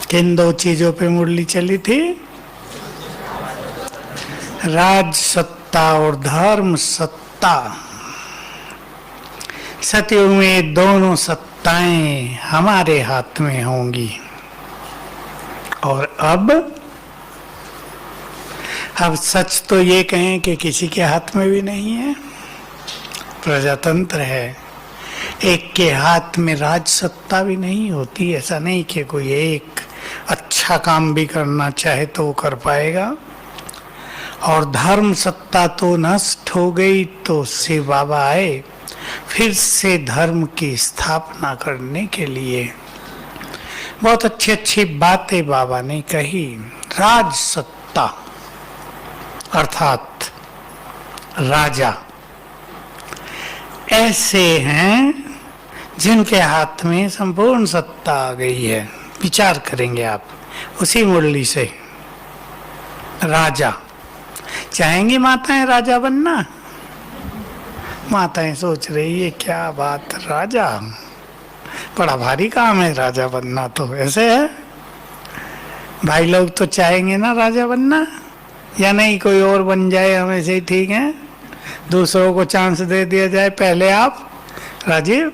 किन दो चीजों पे मुरली चली थी? राज सत्ता और धर्म सत्ता। सतयुग में दोनों सत्ताएं हमारे हाथ में होंगी। और अब सच तो ये कहें कि किसी के हाथ में भी नहीं है, प्रजातंत्र है। एक के हाथ में राज सत्ता भी नहीं होती। ऐसा नहीं कि कोई एक अच्छा काम भी करना चाहे तो वो कर पाएगा। और धर्म सत्ता तो नष्ट हो गई, तो शिव बाबा आए फिर से धर्म की स्थापना करने के लिए। बहुत अच्छी अच्छी बातें बाबा ने कही। राज सत्ता अर्थात राजा ऐसे हैं जिनके हाथ में संपूर्ण सत्ता आ गई है। विचार करेंगे आप उसी मुरली से। राजा चाहेंगी माताएं राजा बनना? माताएं सोच रही है क्या बात, राजा बड़ा भारी काम है राजा बनना, तो ऐसे है। भाई लोग तो चाहेंगे ना राजा बनना, या नहीं कोई और बन जाए हमें से ही ठीक है, दूसरों को चांस दे दिया जाए, पहले आप। राजीव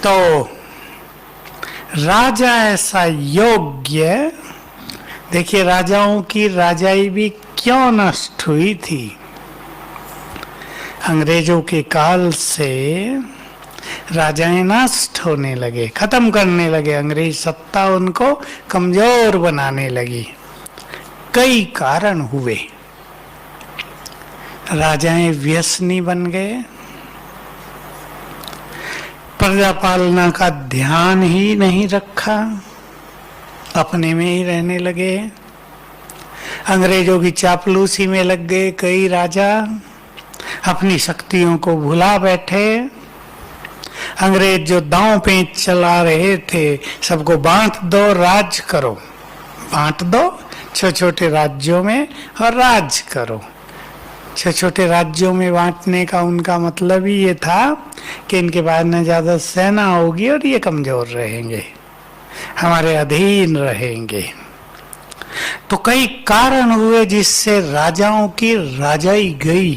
तो राजा ऐसा योग्य। देखिए राजाओं की राजाई भी क्यों नष्ट हुई थी। अंग्रेजों के काल से राजाएं नष्ट होने लगे, खत्म करने लगे। अंग्रेज सत्ता उनको कमजोर बनाने लगी। कई कारण हुए। राजाएं व्यसनी बन गए, प्रजा पालना का ध्यान ही नहीं रखा, अपने में ही रहने लगे। अंग्रेजों की चापलूसी में लग गए कई राजा, अपनी शक्तियों को भुला बैठे। अंग्रेज जो दांव पेंच चला रहे थे, सबको बांट दो राज करो, बांट दो छोटे छोटे राज्यों में और राज करो। छोटे छोटे राज्यों में बांटने का उनका मतलब ही ये था कि इनके पास न ज्यादा सेना होगी और ये कमजोर रहेंगे, हमारे अधीन रहेंगे। तो कई कारण हुए जिससे राजाओं की राजाई गई।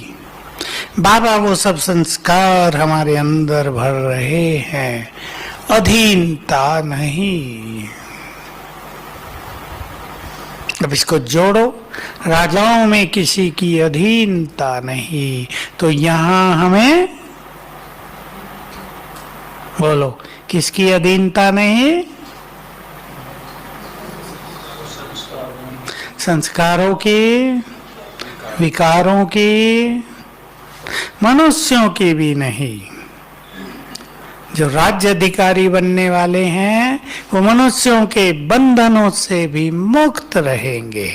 बाबा वो सब संस्कार हमारे अंदर भर रहे हैं, अधीनता नहीं। अब इसको जोड़ो, राजाओं में किसी की अधीनता नहीं, तो यहां हमें बोलो किसकी अधीनता नहीं? संस्कारों की, विकारों की, मनुष्यों की भी नहीं। जो राज्य अधिकारी बनने वाले हैं वो मनुष्यों के बंधनों से भी मुक्त रहेंगे।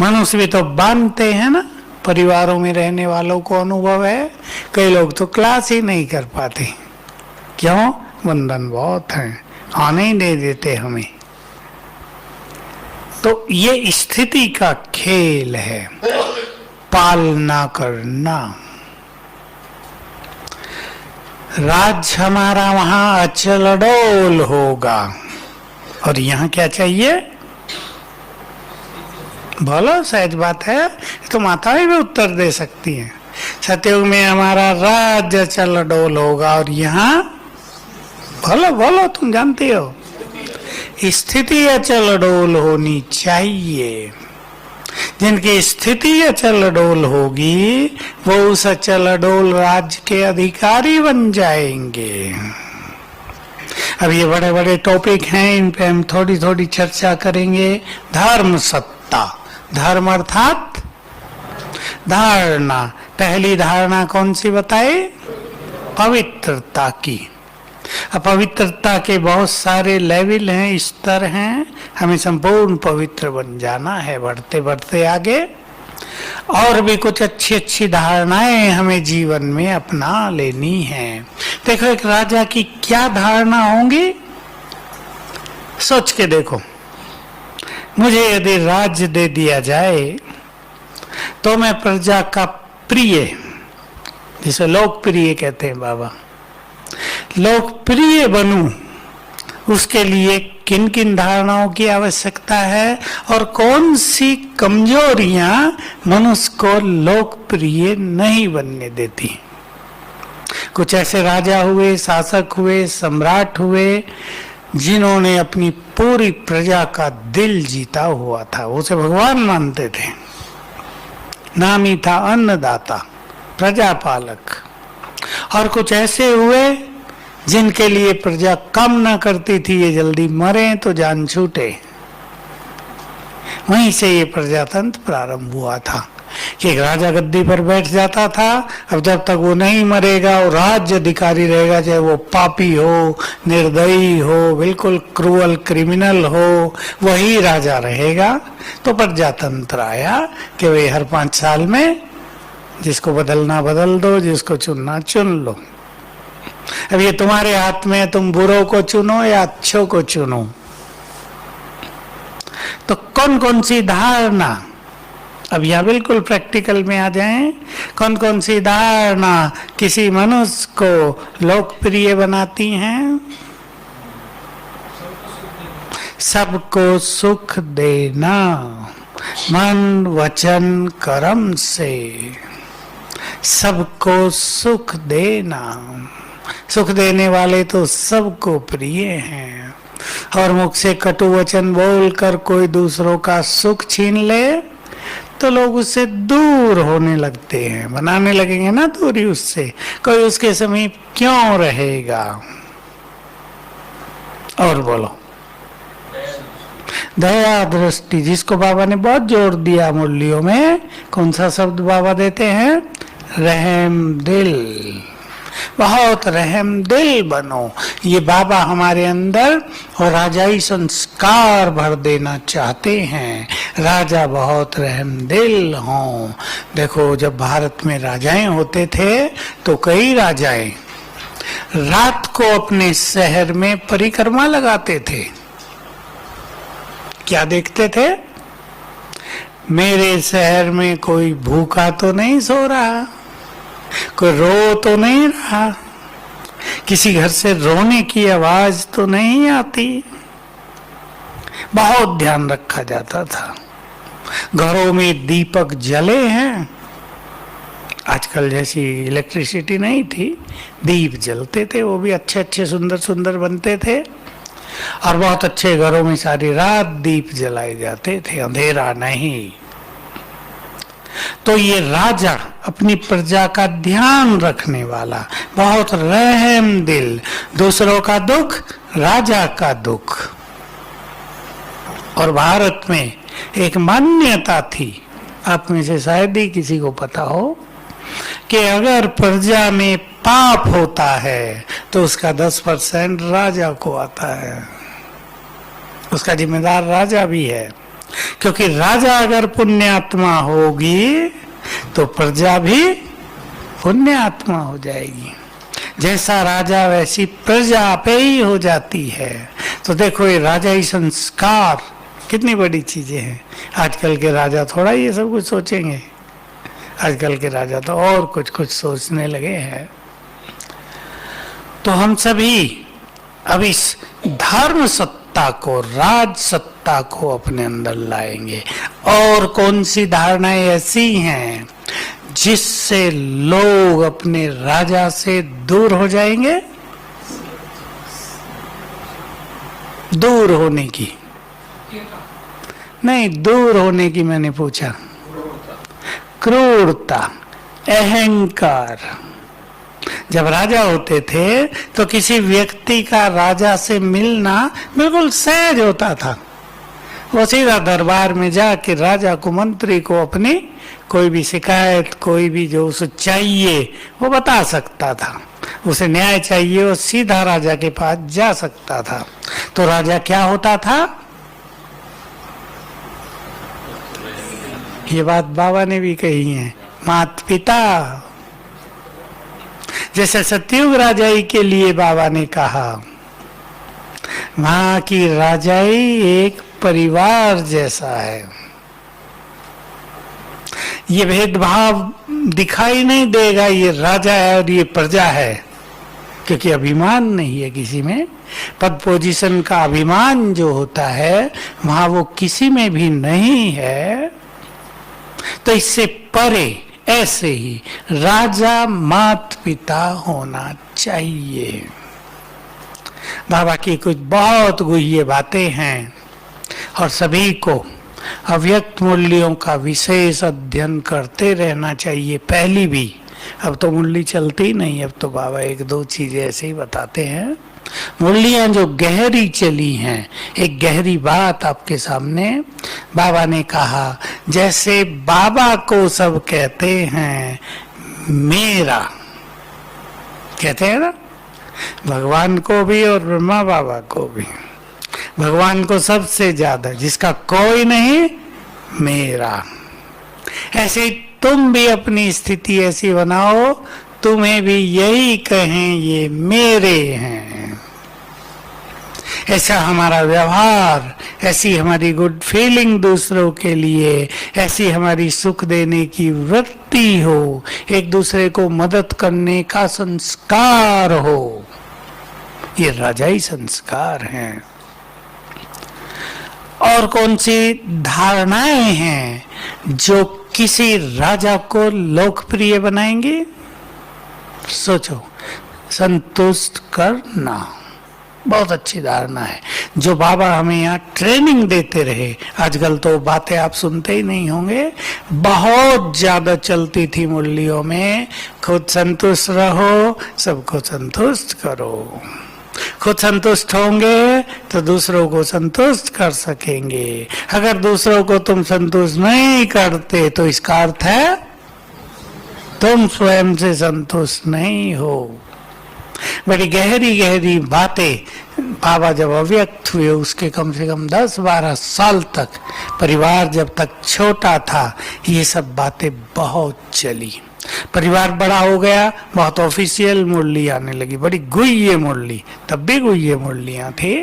मनुष्य भी तो बांधते हैं ना, परिवारों में रहने वालों को अनुभव है। कई लोग तो क्लास ही नहीं कर पाते, क्यों? बंधन बहुत हैं, आने ही नहीं देते हमें। तो ये स्थिति का खेल है, पालना करना। राज हमारा वहां अचल अडोल होगा। और यहाँ क्या चाहिए? बोलो, सहज बात है, तो माताएं भी उत्तर दे सकती हैं। सतयुग में हमारा राज अचल अडोल होगा, और यहाँ बोलो बोलो, तुम जानती हो, स्थिति अचल अडोल होनी चाहिए। जिनकी स्थिति अचल अडोल होगी वो उस अचल अडोल राज्य के अधिकारी बन जाएंगे। अब ये बड़े बड़े टॉपिक हैं, इन पे हम थोड़ी थोड़ी चर्चा करेंगे। धर्म सत्ता, धर्म अर्थात धारणा। पहली धारणा कौन सी बताए? पवित्रता की। अपवित्रता के बहुत सारे लेवल हैं, स्तर हैं। हमें संपूर्ण पवित्र बन जाना है बढ़ते बढ़ते आगे। और भी कुछ अच्छी अच्छी धारणाएं हमें जीवन में अपना लेनी है। देखो एक राजा की क्या धारणा होंगी, सोच के देखो। मुझे यदि राज्य दे दिया जाए तो मैं प्रजा का प्रिय, जिसे लोकप्रिय कहते हैं बाबा, लोकप्रिय बनूं, उसके लिए किन किन धारणाओं की आवश्यकता है और कौन सी कमजोरियां मनुष्य को लोकप्रिय नहीं बनने देती। कुछ ऐसे राजा हुए, शासक हुए, सम्राट हुए जिन्होंने अपनी पूरी प्रजा का दिल जीता हुआ था, उसे भगवान मानते थे। नाम ही था अन्नदाता, प्रजापालक। और कुछ ऐसे हुए जिनके लिए प्रजा कामना करती थी ये जल्दी मरे तो जान छूटे। वहीं से ये प्रजातंत्र प्रारंभ हुआ था कि एक राजा गद्दी पर बैठ जाता था, अब जब तक वो नहीं मरेगा और राज्य अधिकारी रहेगा, चाहे वो पापी हो, निर्दयी हो, बिल्कुल क्रूअल क्रिमिनल हो, वही राजा रहेगा। तो प्रजातंत्र आया कि भाई हर 5 साल में जिसको बदलना बदल दो, जिसको चुनना चुन लो। अब ये तुम्हारे हाथ में, तुम बुरों को चुनो या अच्छों को चुनो। तो कौन कौन सी धारणा, अब यह बिल्कुल प्रैक्टिकल में आ जाएं, कौन कौन सी धारणा किसी मनुष्य को लोकप्रिय बनाती हैं? सबको सुख देना, मन वचन कर्म से सबको सुख देना। सुख देने वाले तो सबको प्रिय हैं, और मुख से कटु वचन बोलकर कोई दूसरों का सुख छीन ले तो लोग उससे दूर होने लगते हैं, बनाने लगेंगे ना दूरी उससे। कोई उसके समीप क्यों रहेगा? और बोलो, दया दृष्टि, जिसको बाबा ने बहुत जोर दिया मुरलियों में। कौन सा शब्द बाबा देते हैं? रहम दिल। बहुत रहम दिल बनो। ये बाबा हमारे अंदर और राजाई संस्कार भर देना चाहते हैं। राजा बहुत रहम दिल हों। देखो, जब भारत में राजाएं होते थे तो कई राजाएं रात को अपने शहर में परिक्रमा लगाते थे। क्या देखते थे? मेरे शहर में कोई भूखा तो नहीं सो रहा, कोई रो तो नहीं रहा, किसी घर से रोने की आवाज तो नहीं आती। बहुत ध्यान रखा जाता था। घरों में दीपक जले हैं, आजकल जैसी इलेक्ट्रिसिटी नहीं थी, दीप जलते थे, वो भी अच्छे अच्छे सुंदर सुंदर बनते थे। और बहुत अच्छे घरों में सारी रात दीप जलाए जाते थे, अंधेरा नहीं। तो ये राजा अपनी प्रजा का ध्यान रखने वाला, बहुत रहम दिल, दूसरों का दुख राजा का दुख। और भारत में एक मान्यता थी, आप में से शायद ही किसी को पता हो, कि अगर प्रजा में पाप होता है तो उसका 10% राजा को आता है। उसका जिम्मेदार राजा भी है, क्योंकि राजा अगर पुण्यात्मा होगी तो प्रजा भी पुण्य आत्मा हो जाएगी। जैसा राजा वैसी प्रजा पे ही हो जाती है। तो देखो, ये राजाई संस्कार कितनी बड़ी चीजें हैं। आजकल के राजा थोड़ा ये सब कुछ सोचेंगे, आजकल के राजा तो और कुछ कुछ सोचने लगे हैं। तो हम सभी अब इस धर्म सत्ता को, राज सत्ता को अपने अंदर लाएंगे। और कौन सी धारणाएं ऐसी हैं जिससे लोग अपने राजा से दूर हो जाएंगे? दूर होने की नहीं, दूर होने की मैंने पूछा। क्रूरता, अहंकार। जब राजा होते थे तो किसी व्यक्ति का राजा से मिलना बिल्कुल सहज होता था। वो सीधा दरबार में जाके राजा को, मंत्री को अपनी कोई भी शिकायत, कोई भी जो उसे चाहिए वो बता सकता था। उसे न्याय चाहिए, वो सीधा राजा के पास जा सकता था। तो राजा क्या होता था? ये बात बाबा ने भी कही है, माता पिता। जैसे सतयुग राजाई के लिए बाबा ने कहा, वहां की राजाई एक परिवार जैसा है। ये भेदभाव दिखाई नहीं देगा, ये राजा है और ये प्रजा है। क्योंकि अभिमान नहीं है किसी में। पद पोजीशन का अभिमान जो होता है वहां वो किसी में भी नहीं है। तो इससे परे ऐसे ही राजा मात पिता होना चाहिए। बाबा की कुछ बहुत गुह्य बातें हैं और सभी को अव्यक्त मूल्यों का विशेष अध्ययन करते रहना चाहिए। पहली भी, अब तो मुरली चलती नहीं, अब तो बाबा एक दो चीजें ऐसे ही बताते हैं। मुरलियां जो गहरी चली हैं, एक गहरी बात आपके सामने बाबा ने कहा, जैसे बाबा को सब कहते हैं मेरा, कहते हैं ना, भगवान को भी और ब्रह्मा बाबा को भी। भगवान को सबसे ज्यादा, जिसका कोई नहीं, मेरा। ऐसे तुम भी अपनी स्थिति ऐसी बनाओ, तुम्हें भी यही कहें ये मेरे हैं। ऐसा हमारा व्यवहार, ऐसी हमारी गुड फीलिंग दूसरों के लिए, ऐसी हमारी सुख देने की वृत्ति हो, एक दूसरे को मदद करने का संस्कार हो, ये राजाई संस्कार हैं। और कौन सी धारणाएं हैं जो किसी राजा को लोकप्रिय बनाएंगे? सोचो, संतुष्ट करना बहुत अच्छी धारणा है, जो बाबा हमें यहाँ ट्रेनिंग देते रहे। आजकल तो बातें आप सुनते ही नहीं होंगे, बहुत ज्यादा चलती थी मुरलियों में। खुद संतुष्ट रहो, सबको संतुष्ट करो। खुद संतुष्ट होंगे तो दूसरों को संतुष्ट कर सकेंगे। अगर दूसरों को तुम संतुष्ट नहीं करते तो इसका अर्थ है तुम स्वयं से संतुष्ट नहीं हो। बड़ी गहरी गहरी बातें बाबा जब अव्यक्त हुए उसके कम से कम 10-12 साल तक, परिवार जब तक छोटा था, ये सब बातें बहुत चली। परिवार बड़ा हो गया, बहुत ऑफिशियल मुरली आने लगी, बड़ी गुह्य मुरली, तब भी गुह्य मुरलियां थी।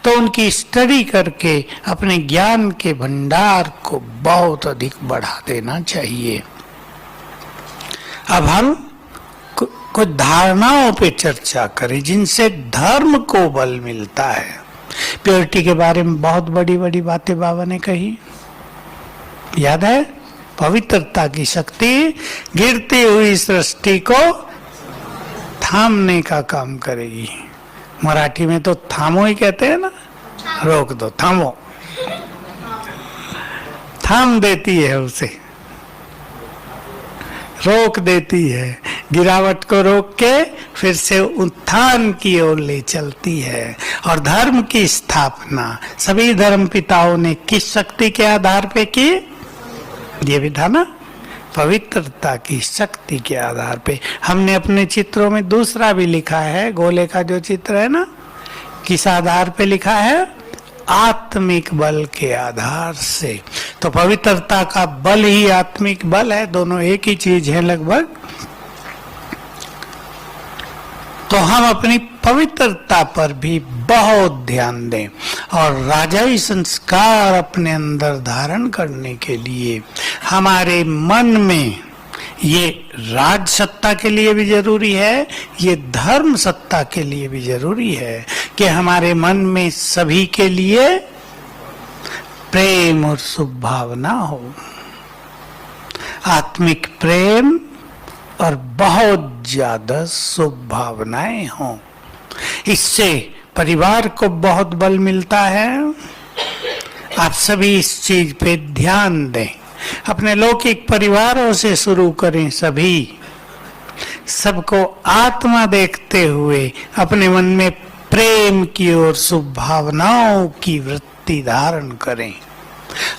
तो उनकी स्टडी करके अपने ज्ञान के भंडार को बहुत अधिक बढ़ा देना चाहिए। अब हम कुछ धारणाओं पे चर्चा करें जिनसे धर्म को बल मिलता है। प्योरिटी के बारे में बहुत बड़ी बड़ी बातें बाबा ने कही, याद है? पवित्रता की शक्ति गिरती हुई सृष्टि को थामने का काम करेगी। मराठी में तो थामो ही कहते हैं ना, रोक दो, थामो, थाम देती है उसे, रोक देती है, गिरावट को रोक के फिर से उत्थान की ओर ले चलती है। और धर्म की स्थापना सभी धर्म पिताओं ने किस शक्ति के आधार पे की? ये भी था ना, पवित्रता की शक्ति के आधार पे। हमने अपने चित्रों में दूसरा भी लिखा है, गोले का जो चित्र है ना, किस आधार पे लिखा है? आत्मिक बल के आधार से। तो पवित्रता का बल ही आत्मिक बल है, दोनों एक ही चीज है लगभग। तो हम अपनी पवित्रता पर भी बहुत ध्यान दें और राजाई संस्कार अपने अंदर धारण करने के लिए हमारे मन में, ये राज सत्ता के लिए भी जरूरी है, ये धर्म सत्ता के लिए भी जरूरी है कि हमारे मन में सभी के लिए प्रेम और शुभ भावना हो, आत्मिक प्रेम और बहुत ज्यादा शुभ भावनाएं हों। इससे परिवार को बहुत बल मिलता है। आप सभी इस चीज पे ध्यान दें, अपने लौकिक परिवारों से शुरू करें। सभी सबको आत्मा देखते हुए अपने मन में प्रेम की और शुभ भावनाओं की वृत्ति धारण करें।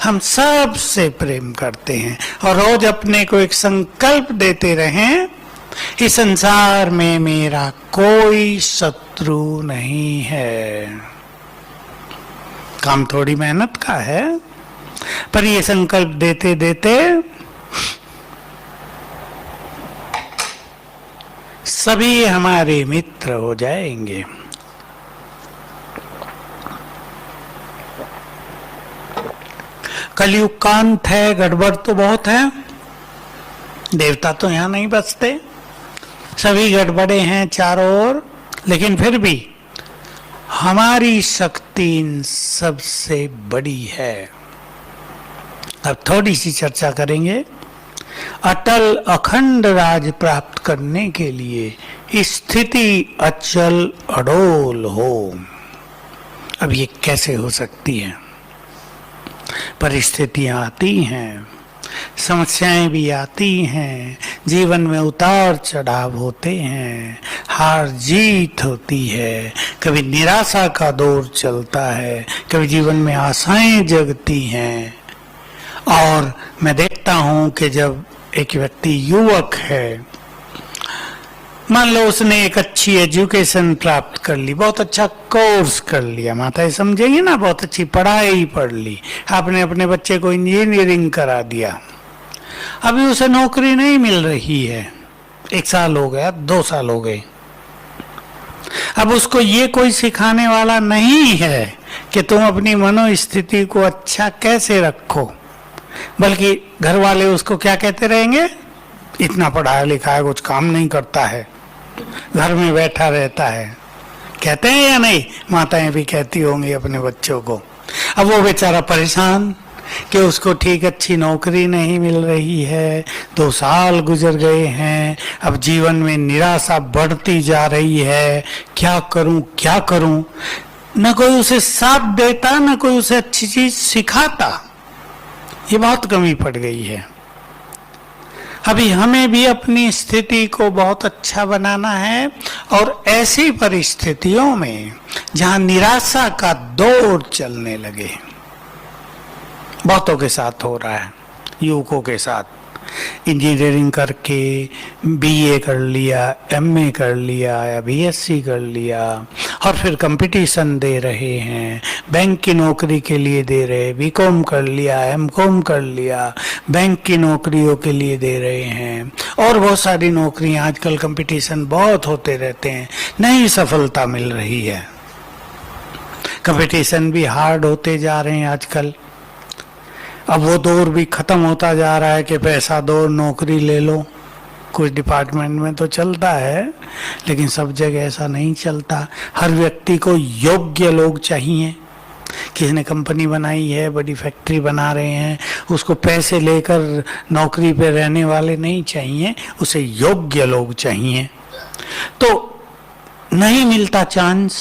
हम सब से प्रेम करते हैं और रोज अपने को एक संकल्प देते रहें, इस संसार में मेरा कोई शत्रु नहीं है। काम थोड़ी मेहनत का है, पर ये संकल्प देते देते सभी हमारे मित्र हो जाएंगे। कलयुग का अंत है, गड़बड़ तो बहुत है, देवता तो यहाँ नहीं बचते, सभी गड़बड़े हैं चारों ओर, लेकिन फिर भी हमारी शक्ति इन सबसे बड़ी है। अब थोड़ी सी चर्चा करेंगे। अटल अखंड राज प्राप्त करने के लिए स्थिति अचल अडोल हो। अब ये कैसे हो सकती है? परिस्थितियां आती हैं, समस्याएं भी आती हैं, जीवन में उतार चढ़ाव होते हैं, हार जीत होती है, कभी निराशा का दौर चलता है, कभी जीवन में आशाएं जगती हैं। और मैं देखता हूं कि जब एक व्यक्ति युवक है, मान लो उसने एक अच्छी एजुकेशन प्राप्त कर ली, बहुत अच्छा कोर्स कर लिया, माता समझेंगे ना, बहुत अच्छी पढ़ाई पढ़ ली, आपने अपने बच्चे को इंजीनियरिंग करा दिया, अभी उसे नौकरी नहीं मिल रही है, 1 साल हो गया, 2 साल हो गए। अब उसको ये कोई सिखाने वाला नहीं है कि तुम अपनी मनोस्थिति को अच्छा कैसे रखो, बल्कि घर वाले उसको क्या कहते रहेंगे, इतना पढ़ाया लिखा है, कुछ काम नहीं करता है, घर में बैठा रहता है। कहते हैं या नहीं? माताएं भी कहती होंगी अपने बच्चों को। अब वो बेचारा परेशान कि उसको ठीक अच्छी नौकरी नहीं मिल रही है, 2 साल गुजर गए हैं, अब जीवन में निराशा बढ़ती जा रही है, क्या करूं क्या करूं। न कोई उसे साथ देता, न कोई उसे अच्छी चीज सिखाता। ये बहुत कमी पड़ गई है। अभी हमें भी अपनी स्थिति को बहुत अच्छा बनाना है, और ऐसी परिस्थितियों में जहां निराशा का दौर चलने लगे, बहुतों के साथ हो रहा है, युवकों के साथ, इंजीनियरिंग करके बीए कर लिया, एमए कर लिया या बीएससी कर लिया, और फिर कंपटीशन दे रहे हैं, बैंक की नौकरी के लिए दे रहे, बीकॉम कर लिया, एमकॉम कर लिया, बैंक की नौकरियों के लिए दे रहे हैं, और बहुत सारी नौकरियां, आजकल कंपटीशन बहुत होते रहते हैं, नहीं सफलता मिल रही है। कंपटीशन भी हार्ड होते जा रहे हैं आजकल। अब वो दौर भी खत्म होता जा रहा है कि पैसा दो नौकरी ले लो। कुछ डिपार्टमेंट में तो चलता है, लेकिन सब जगह ऐसा नहीं चलता। हर व्यक्ति को योग्य लोग चाहिए। किसी ने कंपनी बनाई है, बड़ी फैक्ट्री बना रहे हैं, उसको पैसे लेकर नौकरी पे रहने वाले नहीं चाहिए, उसे योग्य लोग चाहिए। तो नहीं मिलता चांस।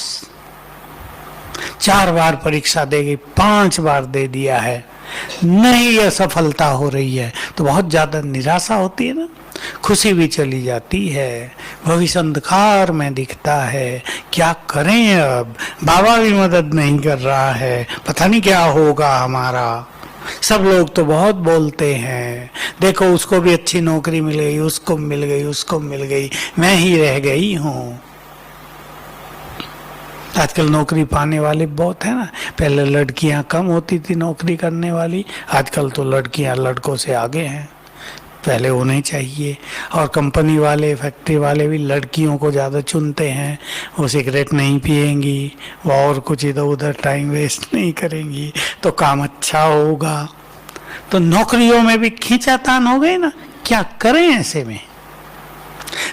4 बार परीक्षा देगी, 5 बार दे दिया है, नहीं असफलता हो रही है, तो बहुत ज्यादा निराशा होती है ना, खुशी भी चली जाती है, भविष्य अंधकार में दिखता है। क्या करें अब, बाबा भी मदद नहीं कर रहा है, पता नहीं क्या होगा हमारा। सब लोग तो बहुत बोलते हैं, देखो उसको भी अच्छी नौकरी मिल गई, उसको मिल गई, उसको मिल गई, मैं ही रह गई हूँ। आजकल नौकरी पाने वाले बहुत है ना, पहले लड़कियां कम होती थी नौकरी करने वाली, आजकल तो लड़कियां लड़कों से आगे हैं, पहले होने चाहिए। और कंपनी वाले, फैक्ट्री वाले भी लड़कियों को ज़्यादा चुनते हैं, वो सिगरेट नहीं पिएंगी, वो और कुछ इधर उधर टाइम वेस्ट नहीं करेंगी, तो काम अच्छा होगा। तो नौकरियों में भी खींचातान हो गई ना, क्या करें ऐसे में।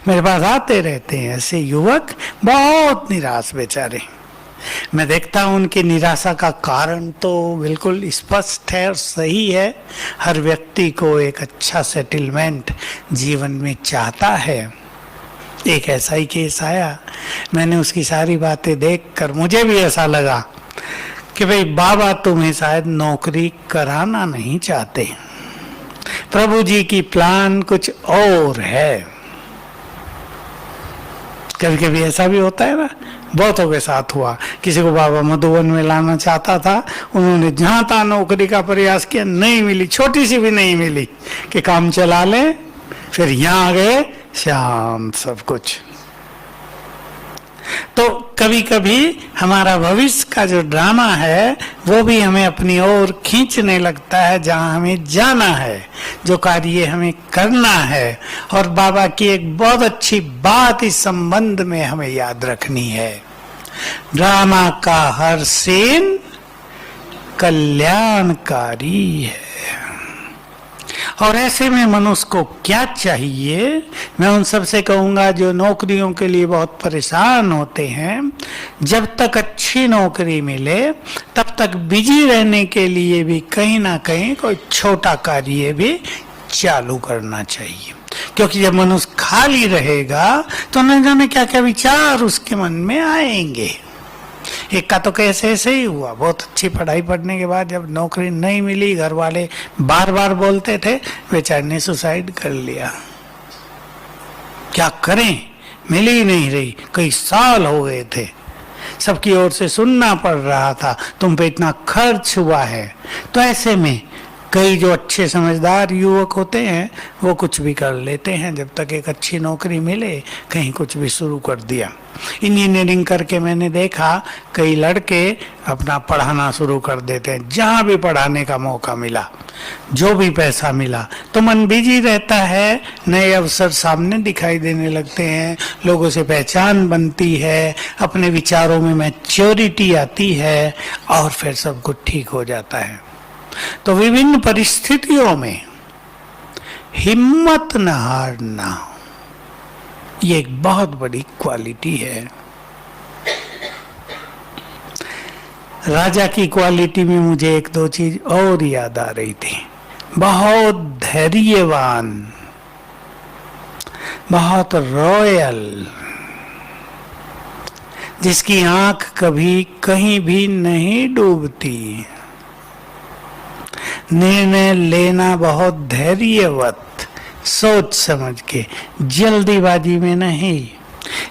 मेरे पास आते रहते हैं ऐसे युवक, बहुत निराश बेचारे। मैं देखता हूं उनकी निराशा का कारण तो बिल्कुल स्पष्ट है और सही है। हर व्यक्ति को एक अच्छा सेटलमेंट जीवन में चाहता है। एक ऐसा ही केस आया, मैंने उसकी सारी बातें देखकर मुझे भी ऐसा लगा कि भाई बाबा तुम्हें शायद नौकरी कराना नहीं चाहते, प्रभु जी की प्लान कुछ और है। कभी कभी ऐसा भी होता है ना, बहुतों के साथ हुआ। किसी को बाबा मधुबन में लाना चाहता था, उन्होंने जहां तहां नौकरी का प्रयास किया, नहीं मिली, छोटी सी भी नहीं मिली कि काम चला ले, फिर यहाँ आ गए, शांत सब कुछ। तो कभी कभी हमारा भविष्य का जो ड्रामा है वो भी हमें अपनी ओर खींचने लगता है, जहां हमें जाना है, जो कार्य हमें करना है। और बाबा की एक बहुत अच्छी बात इस संबंध में हमें याद रखनी है, ड्रामा का हर सीन कल्याणकारी है। और ऐसे में मनुष्य को क्या चाहिए? मैं उन सबसे कहूंगा जो नौकरियों के लिए बहुत परेशान होते हैं, जब तक अच्छी नौकरी मिले तब तक बिजी रहने के लिए भी कहीं ना कहीं कोई छोटा कार्य भी चालू करना चाहिए। क्योंकि जब मनुष्य खाली रहेगा तो न जाने क्या क्या विचार उसके मन में आएंगे। एक का तो कैसे ऐसे ही हुआ, बहुत अच्छी पढ़ाई पढ़ने के बाद जब नौकरी नहीं मिली, घर वाले बार बार बोलते थे, बेचारे ने सुसाइड कर लिया। क्या करें, मिल ही नहीं रही, कई साल हो गए थे, सबकी ओर से सुनना पड़ रहा था तुम पे इतना खर्च हुआ है। तो ऐसे में कई जो अच्छे समझदार युवक होते हैं वो कुछ भी कर लेते हैं, जब तक एक अच्छी नौकरी मिले कहीं कुछ भी शुरू कर दिया। इंजीनियरिंग करके मैंने देखा कई लड़के अपना पढ़ाना शुरू कर देते हैं, जहाँ भी पढ़ाने का मौका मिला, जो भी पैसा मिला, तो मन बिजी रहता है, नए अवसर सामने दिखाई देने लगते हैं, लोगों से पहचान बनती है, अपने विचारों में मैच्योरिटी आती है और फिर सब कुछ ठीक हो जाता है। तो विभिन्न परिस्थितियों में हिम्मत न हारना, ये एक बहुत बड़ी क्वालिटी है। राजा की क्वालिटी में मुझे एक दो चीज और याद आ रही थी। बहुत धैर्यवान, बहुत रॉयल, जिसकी आंख कभी कहीं भी नहीं डूबती, निर्णय लेना बहुत धैर्यवत, सोच समझ के, जल्दीबाजी में नहीं।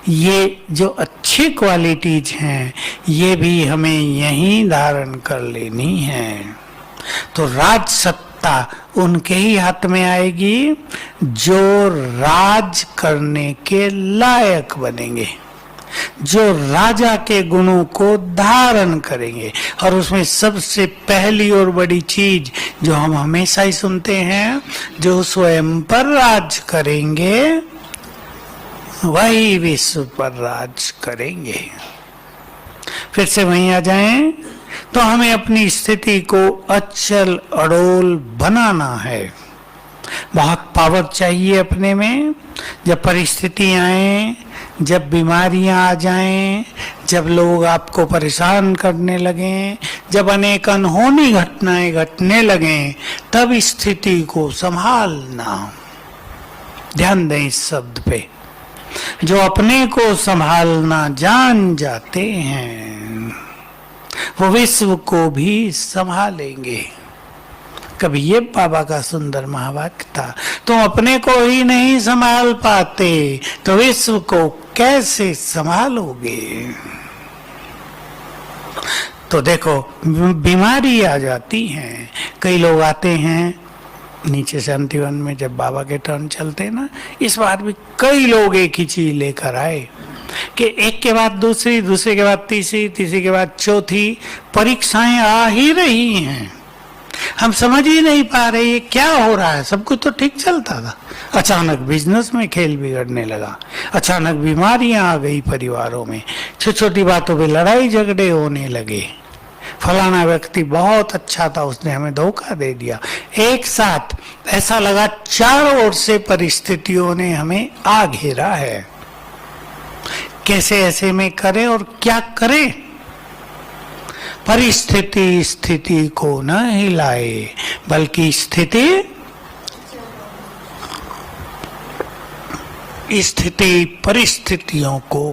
ये जो अच्छी क्वालिटीज हैं ये भी हमें यहीं धारण कर लेनी है। तो राज सत्ता उनके ही हाथ में आएगी जो राज करने के लायक बनेंगे, जो राजा के गुणों को धारण करेंगे। और उसमें सबसे पहली और बड़ी चीज जो हम हमेशा ही सुनते हैं, जो स्वयं पर राज करेंगे वही विश्व पर राज करेंगे। फिर से वहीं आ जाएं तो हमें अपनी स्थिति को अचल अड़ोल बनाना है। बहुत पावर चाहिए अपने में। जब परिस्थिति आए, जब बीमारियां आ जाएं, जब लोग आपको परेशान करने लगें, जब अनेक अनहोनी घटनाएं घटने लगें, तब स्थिति को संभालना। ध्यान दें इस शब्द पे। जो अपने को संभालना जान जाते हैं वो विश्व को भी संभालेंगे। कभी ये बाबा का सुंदर महावाक्य था, तुम अपने को ही नहीं संभाल पाते तो विश्व को कैसे संभालोगे। तो देखो बीमारी आ जाती है, कई लोग आते हैं नीचे शांतिवन में, जब बाबा के टर्न चलते हैं ना, इस बार भी कई लोग एक ही चीज लेकर आए कि एक के बाद दूसरी, दूसरे के बाद तीसरी, तीसरी के बाद चौथी परीक्षाएं आ ही रही हैं। हम समझ ही नहीं पा रहे ये क्या हो रहा है। सब कुछ तो ठीक चलता था, अचानक बिजनेस में खेल बिगड़ने लगा, अचानक बीमारियां आ गई परिवारों में, छोटी छोटी बातों पे लड़ाई झगड़े होने लगे। फलाना व्यक्ति बहुत अच्छा था, उसने हमें धोखा दे दिया। एक साथ ऐसा लगा चारों ओर से परिस्थितियों ने हमें आ घेरा है। कैसे ऐसे में करें और क्या करें? परिस्थिति स्थिति को न हिलाए, बल्कि स्थिति परिस्थितियों को